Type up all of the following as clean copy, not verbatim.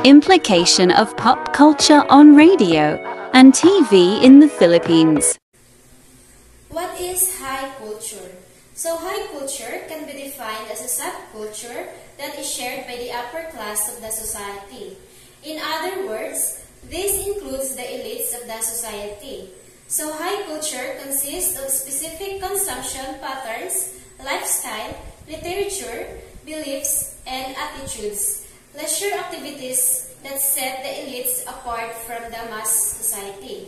Implication of pop culture on radio and TV in the Philippines. What is high culture? So high culture can be defined as a subculture that is shared by the upper class of the society. In other words, this includes the elites of the society. So high culture consists of specific consumption patterns, lifestyle, literature, beliefs, and attitudes, leisure activities that set the elites apart from the mass society.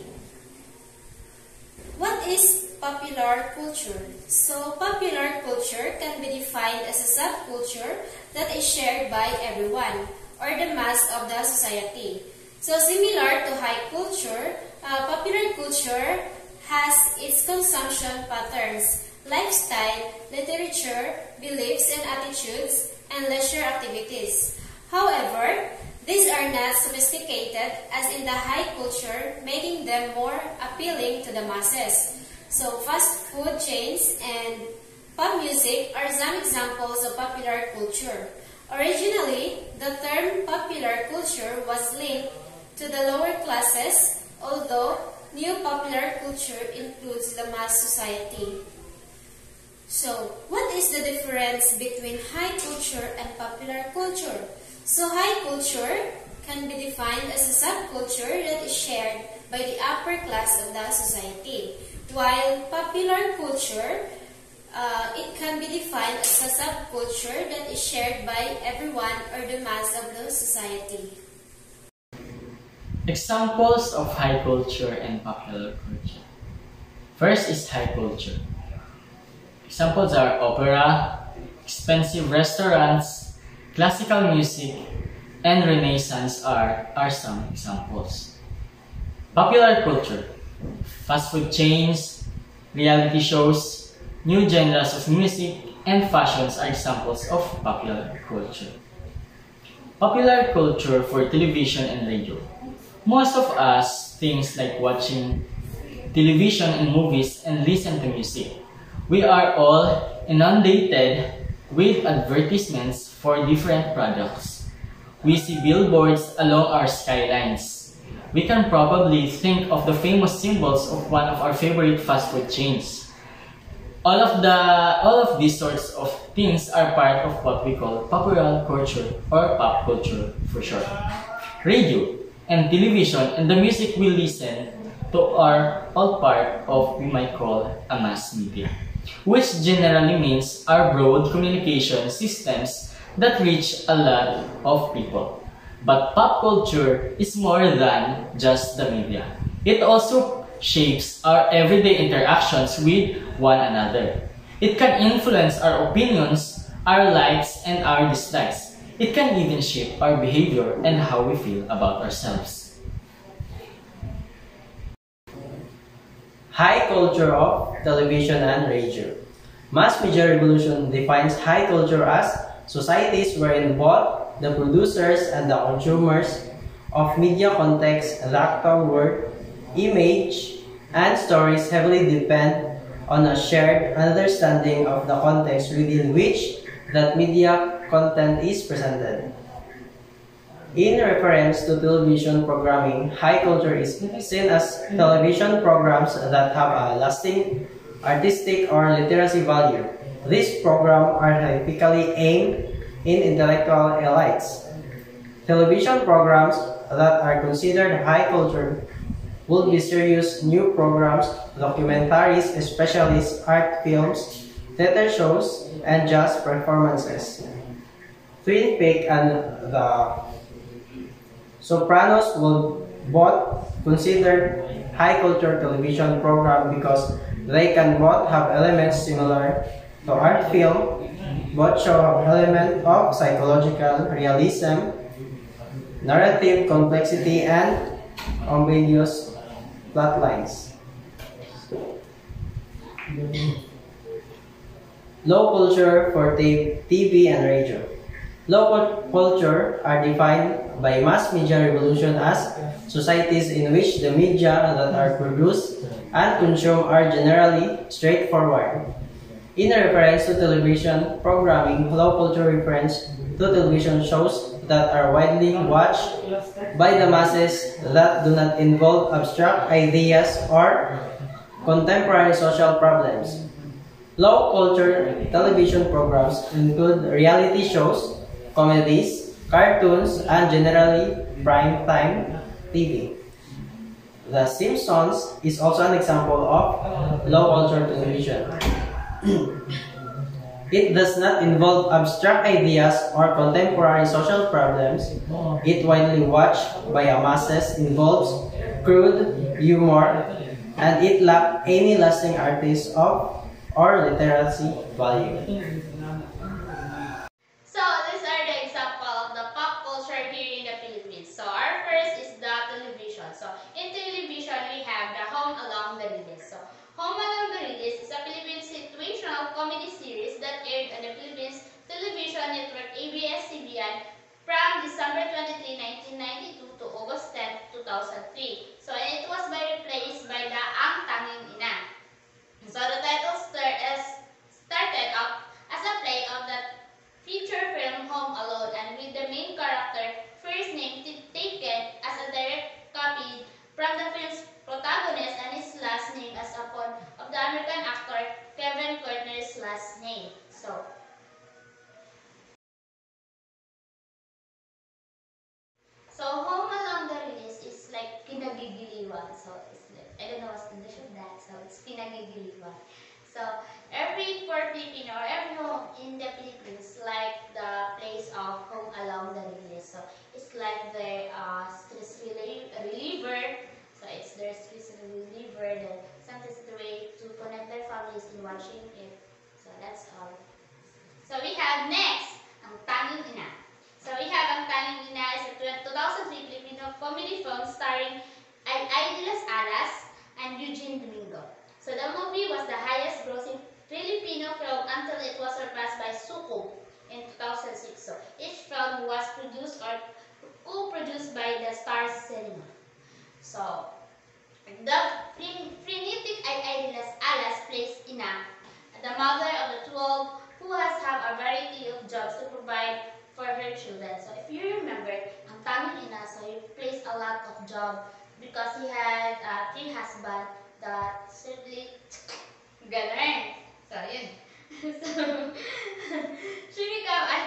What is popular culture? So popular culture can be defined as a subculture that is shared by everyone or the mass of the society. So similar to high culture, popular culture has its consumption patterns, lifestyle, literature, beliefs and attitudes, and leisure activities. However, these are not sophisticated as in the high culture, making them more appealing to the masses. So fast food chains and pop music are some examples of popular culture. Originally, the term popular culture was linked to the lower classes, although new popular culture includes the mass society. So, what is the difference between high culture and popular culture? So, high culture can be defined as a subculture that is shared by the upper class of the society, while popular culture, it can be defined as a subculture that is shared by everyone or the mass of the society. Examples of high culture and popular culture. First is high culture. Examples are opera, expensive restaurants, classical music, and Renaissance art are some examples. Popular culture. Fast food chains, reality shows, new genres of music, and fashions are examples of popular culture. Popular culture for television and radio. Most of us things like watching television and movies and listen to music. We are all inundated with advertisements for different products. We see billboards along our skylines. We can probably think of the famous symbols of one of our favorite fast food chains. All of these sorts of things are part of what we call popular culture or pop culture for short. Radio and television and the music we listen to are all part of what we might call a mass media, which generally means our broad communication systems that reach a lot of people. But pop culture is more than just the media. It also shapes our everyday interactions with one another. It can influence our opinions, our likes, and our dislikes. It can even shape our behavior and how we feel about ourselves. High culture of television and radio. Mass media revolution defines high culture as societies wherein both the producers and the consumers of media context the actual word, image, and stories heavily depend on a shared understanding of the context within which that media content is presented. In reference to television programming, high culture is seen as television programs that have a lasting artistic or literacy value. These programs are typically aimed in intellectual elites. Television programs that are considered high culture will be serious new programs, documentaries, specialist art films, theater shows, and jazz performances. Twin Peaks and The Sopranos will both considered high culture television program because they can both have elements similar to art film, both show an element of psychological realism, narrative complexity, and ambiguous plot lines. Low culture for TV and radio. Low culture are defined by mass media revolution as societies in which the media that are produced and consumed are generally straightforward. In reference to television programming, low culture refers to television shows that are widely watched by the masses that do not involve abstract ideas or contemporary social problems. Low culture television programs include reality shows, comedies, cartoons, and generally prime time TV. The Simpsons is also an example of low culture television. It does not involve abstract ideas or contemporary social problems. It widely watched by a masses involves crude humor, and it lacks any lasting artist of or literacy value. So these are the example of the pop culture here in the Philippines. So our first is the television. So in television we have the Home Along the Riles. So Home Along the Riles is a Philippine situational comedy series that aired on the Philippines television network ABS-CBN from December 23, 1992 to August 10, 2003. So it was replaced by the Ang Tanging Ina. So the title started up as a play of the feature film Home Alone, and with the main character first name taken as a direct copy from the film's protagonist and his last name as upon of the American actor Kevin Costner's last name. So Home Along the Riles is like kinagigiliwan. So it's like, I don't know what's the English of that. So it's kinagigiliwan. So every poor Filipino or every home in the Philippines like the place of Home Along the Riles. So it's like their stress reliever. So it's their stress reliever. Then sometimes the way to connect their families in watching it. So that's all. So we have next ang Tanging Ina. So we have Ang Tanging Ina is a 2003 Filipino comedy film starring Aidelas Alas and Eugene Domingo. So the movie was the highest grossing Filipino film until it was surpassed by Suko in 2006. So each film was produced or co-produced by the Stars Cinema. So the frenetic Aidelas Alas plays Ina, the mother of the 12 who has a variety of jobs to provide for her children. So if you remember, ang Tanging Ina, so he plays a lot of job because he had 3 husbands that certainly ganun. So yun. So she became a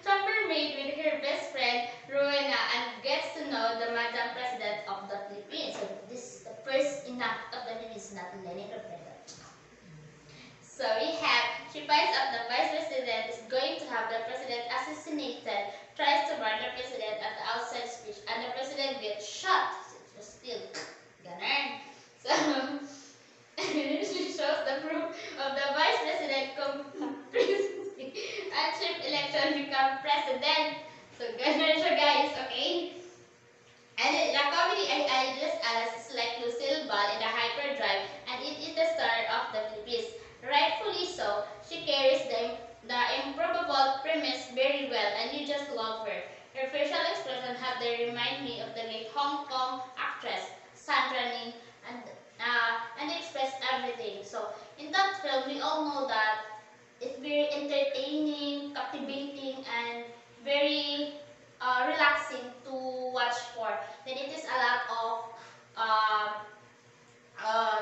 chopper maid with her best friend Rowena and gets to know the Madam President of the Philippines. So this is the first ina of the Philippines, not Lenny Robredo. So we have, she finds out the vice president is going to have the president assassinated, tries to burn the president at the outside speech, and the president gets shot. So still, ganun. So she shows the proof of the vice president presidency and chief election become president. So ganun siya guys, okay? And the comedy Aidelas Alas is like Lucille Ball in the Hyperdrive, and it is the star of the Philippines. Rightfully so, she carries the improbable premise very well, and you just love her. Her facial expression have they remind me of the late Hong Kong actress Sandra Ning, and they express everything. So in that film, we all know that it's very entertaining, captivating, and very relaxing to watch for. Then it is a lot of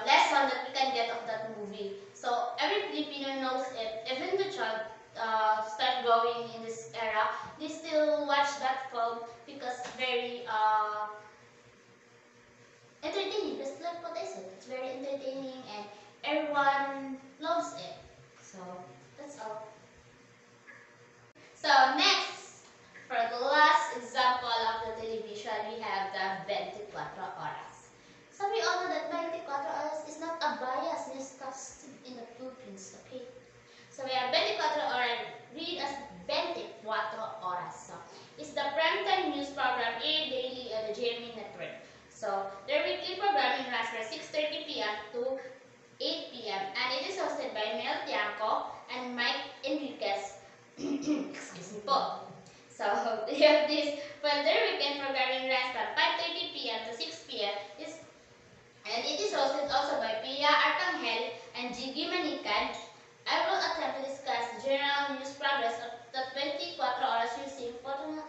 lesson that we can get of that movie. So every Filipino knows it. Even the child start growing in this era, they still watch that film because it's very entertaining. Just like what I said, it's very entertaining and everyone loves it. So that's all. So next, for the last example of the television, we have the 24 Oras. So we all know that 24 Oras is not a bias discussed in the Philippines, okay? So we have 24 Oras, read as 24 Oras. So it's the primetime news program aired daily on the GMA network. So their weekly programming runs from 6:30 p.m. to 8 p.m. and it is hosted by Mel Tiangco and Mike Enriquez. Excuse me po. So they have this, well, their weekend programming runs from 5:30 p.m. to 6 p.m. And it is hosted also by Pia Arcangel and Jiggy Manikan. I will attempt to discuss the general news progress of the 24 Horas using photo.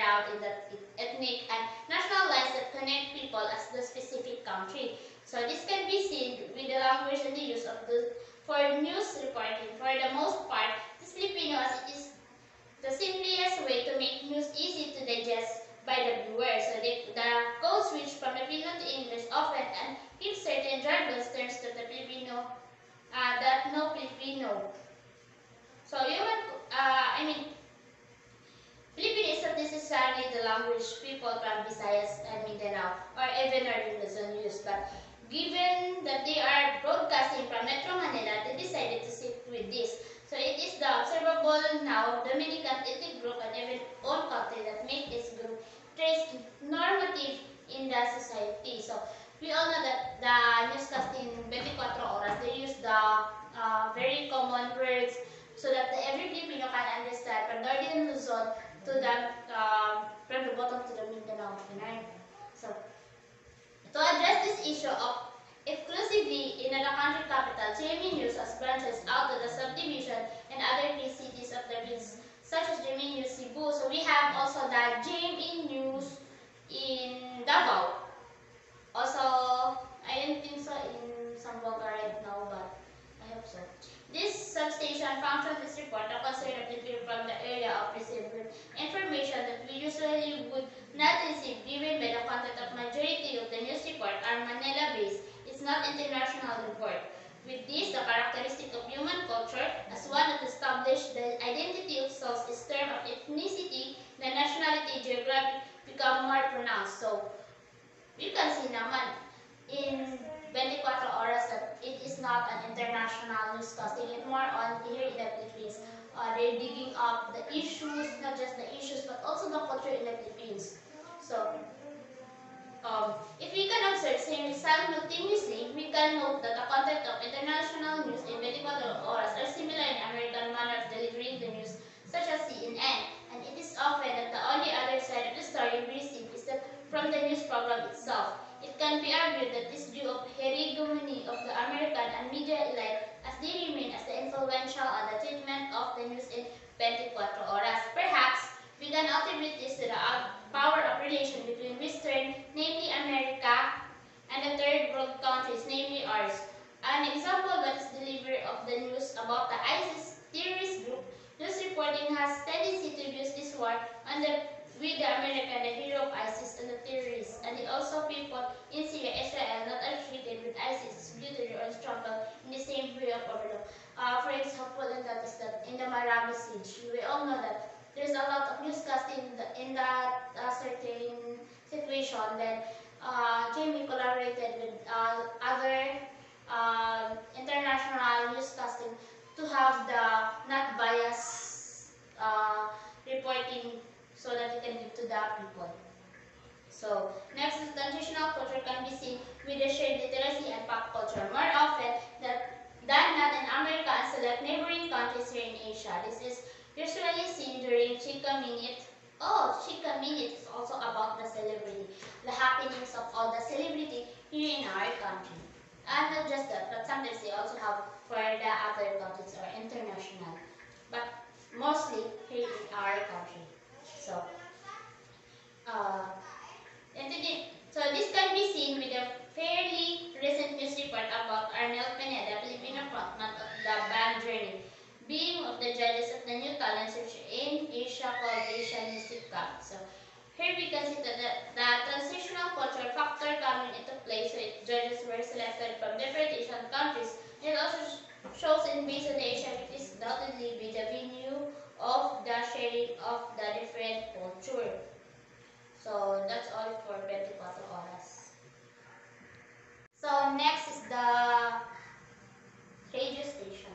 around in the ethnic and national lines that connect people as the specific country. So this can be seen with the language and the use of the for news reporting. For the most part, the Filipino as it is the simplest way to make news easy to digest by the viewer. So the code switch from the Filipino to English often and give certain jargon terms to the Filipino that no Filipino. So Filipino is not necessarily the language people from Visayas and Mindanao or even Northern Luzon use, but given that they are broadcasting from Metro Manila, they decided to stick with this. So it is the observable now Dominican ethnic group and even own country that make this group trace normative in the society. So we all know that the newscasting 24 horas, they use the very common words so that every Filipino can understand from Northern Luzon to the from the bottom to the Mindanao. So to address this issue of exclusively in the country capital, GMA News has branches out to the subdivision and other key cities of the province, such as GMA News Cebu. So we have also the GMA News in Davao. Also, I don't think so in Zamboanga right now, but I hope so. This substation functions as report a concern of the people from the area of receiving information that we usually would not receive given by the content of majority of the news report are Manila-based. It's not international report. With this, the characteristic of human culture as one that established the identity of self is term of ethnicity, the nationality, geographic become more pronounced. So, you can see naman in 24 horas that it is not an international newscasting. It's more on here in the Philippines. They're digging up the issues, not just the issues, but also the culture in the Philippines. So, if we can observe simultaneously, we can note that the content of international news in 24 horas are similar in American manner of delivering the news, such as CNN. And it is often that the only other side of the story we receive is that from the news program itself. It can be argued that this due of hegemony of the American and media elite as they remain as the influential and the treatment of the news in 24 horas. Perhaps we can attribute this to the power of relation between Western, namely America, and the third world countries, namely ours. An example that is delivery of the news about the ISIS terrorist group. News reporting has tendency to use this war with the American, the hero of ISIS and the terrorists, and also people in Syria, Israel, not affiliated with ISIS due to their own struggle in the same way of overlook. For example, and that is that in the Maraba siege, we all know that there's a lot of newscasting in that certain situation. Then Jamie collaborated with other international newscasting to have the not biased reporting so that it can give to the people. So, next is transitional culture can be seen with the shared literacy and pop culture more often than not in America and select neighboring countries here in Asia. This is usually seen during Chika Minute. Oh, Chika Minute is also about the celebrity, the happenings of all the celebrity here in our country. And not just that, but sometimes they also have for the other countries or international. But mostly here in our country. So, this can be seen with a fairly recent news report about Arnel Pineda, Filipino frontman of the band Journey, being of the judges of the new talent search in Asia called Asian Music Cup. So, here we can see that the transitional culture factor coming into play, so judges were selected from different Asian countries. It also shows in based on the Asia, it is undoubtedly be the venue of the sharing of the different culture. So that's all for 24 horas. So next is the radio station.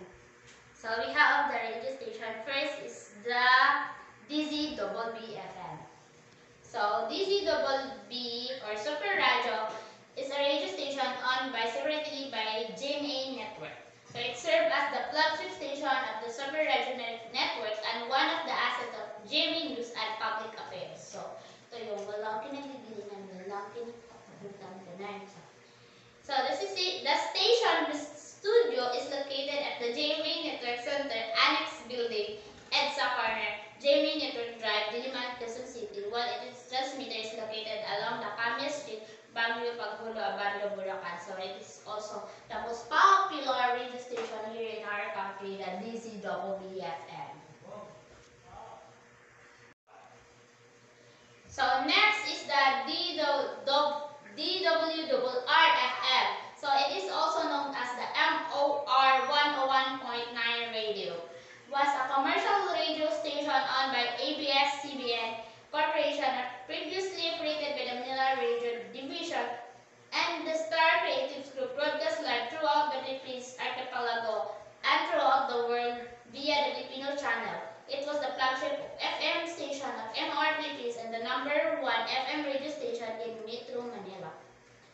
So we have the radio station. First is the DZBB-FM. So DZBB or Super Radio is a radio station owned separately by GMA Network. So it serves as the flagship station of the Super Radio Network and one of the assets of GMA News and Public Affairs. So ito yung walang kinagdidilingan, walang kinagdidilingan. So the station studio is located at the GMA Network Center Annex Building, EDSA Corner, GMA Network Drive, Diliman, Quezon City, 1 Baguio Paghulo, Abando, Bulacan. So it is also the most popular radio station here in our country, the DZWBFM. So next is the DWRFM. So it is also known as the MOR 101.9 radio. Was a commercial radio station owned by ABS-CBN Corporation, previously operated by the Manila Radio Division and the Star Creatives Group, broadcast live throughout the Philippines archipelago and throughout the world via the Filipino channel. It was the flagship FM station of MOR Philippines and the #1 FM radio station in Metro Manila.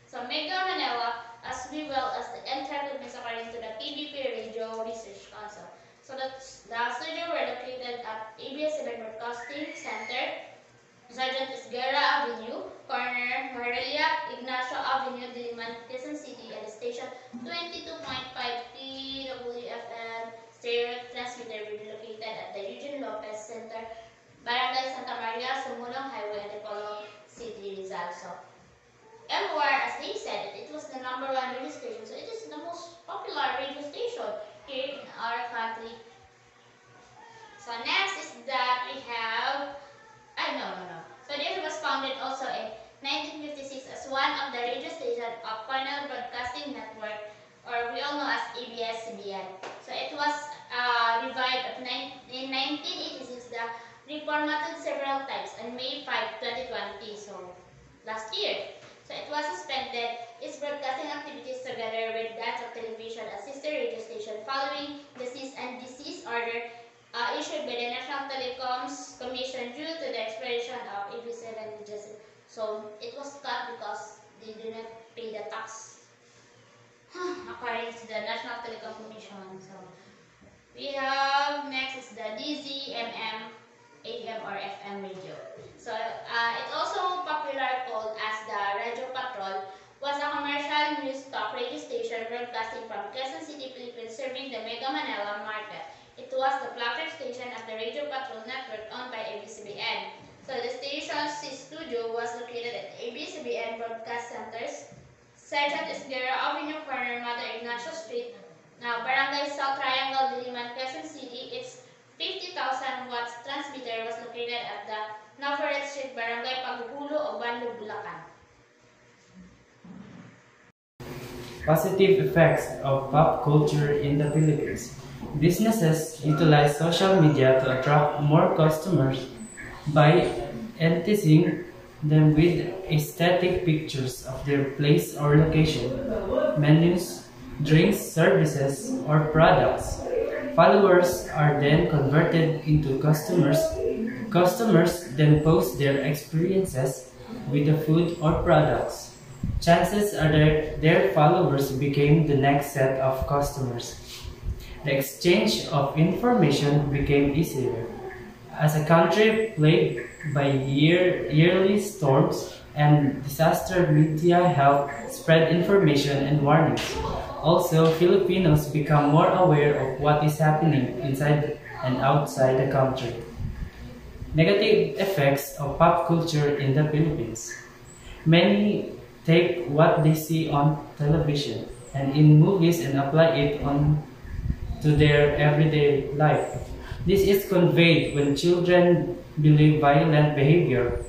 So Mega Manila, as well as the entire Philippines according to the PBP Radio Research Council. So the studio were located at ABS-CBN Broadcasting Center, Sergeant Esguerra Avenue, corner Morelia, Ignacio Avenue, Diliman, Quezon City, and the station 22.5 PWFM stereo transmitter located at the Eugene Lopez Center, Barangay Santa Maria, Sumulong Highway, Antipolo City, Rizal. So MOR, as they said, it was the #1 radio station, so it is the most popular radio station here in our country. So next is that we have, So this was founded also in 1956 as one of the radio stations of Cornell Broadcasting Network, or we all know as ABS-CBN. So it was revived in 1986, reformatted several times on May 5, 2020, so last year. So it was suspended its broadcasting activities together with that of television, a sister radio station, following the cease and desist order issued by the National Telecoms Commission due to the expiration of AB7 legislation. So it was cut because they did not pay the tax according to the National Telecom Commission. So we have next is the DZMM AM or FM radio. So it also popular called as the Radio Patrol, was a commercial news talk radio station broadcasting from Quezon City, Philippines, serving the Mega Manila market. It was the flagship station of the Radio Patrol network owned by ABS-CBN. So the station's studio was located at ABS-CBN Broadcast Centers, Sergeant Esguerra Avenue, corner Mother Ignacio Street, now Barangay South Triangle, Diliman, Quezon City. Its 50,000 watts transmitter was located at the Navarrete Street, Barangay Paghulo, Obando, Bulacan. Positive effects of pop culture in the Philippines. Businesses utilize social media to attract more customers by enticing them with aesthetic pictures of their place or location, menus, drinks, services, or products. Followers are then converted into customers. Customers then post their experiences with the food or products. Chances are that their followers became the next set of customers. The exchange of information became easier. As a country plagued by yearly storms and disaster, media helped spread information and warnings. Also, Filipinos become more aware of what is happening inside and outside the country. Negative effects of pop culture in the Philippines. Many take what they see on television and in movies and apply it on to their everyday life. This is conveyed when children believe violent behavior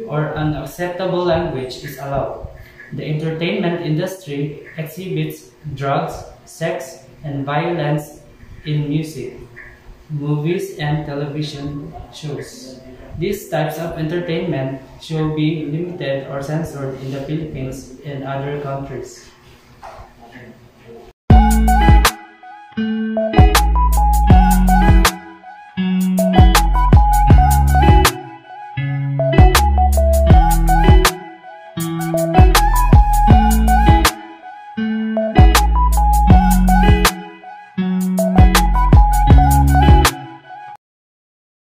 or unacceptable language is allowed. The entertainment industry exhibits drugs, sex, and violence in music, movies, and television shows. These types of entertainment should be limited or censored in the Philippines and other countries.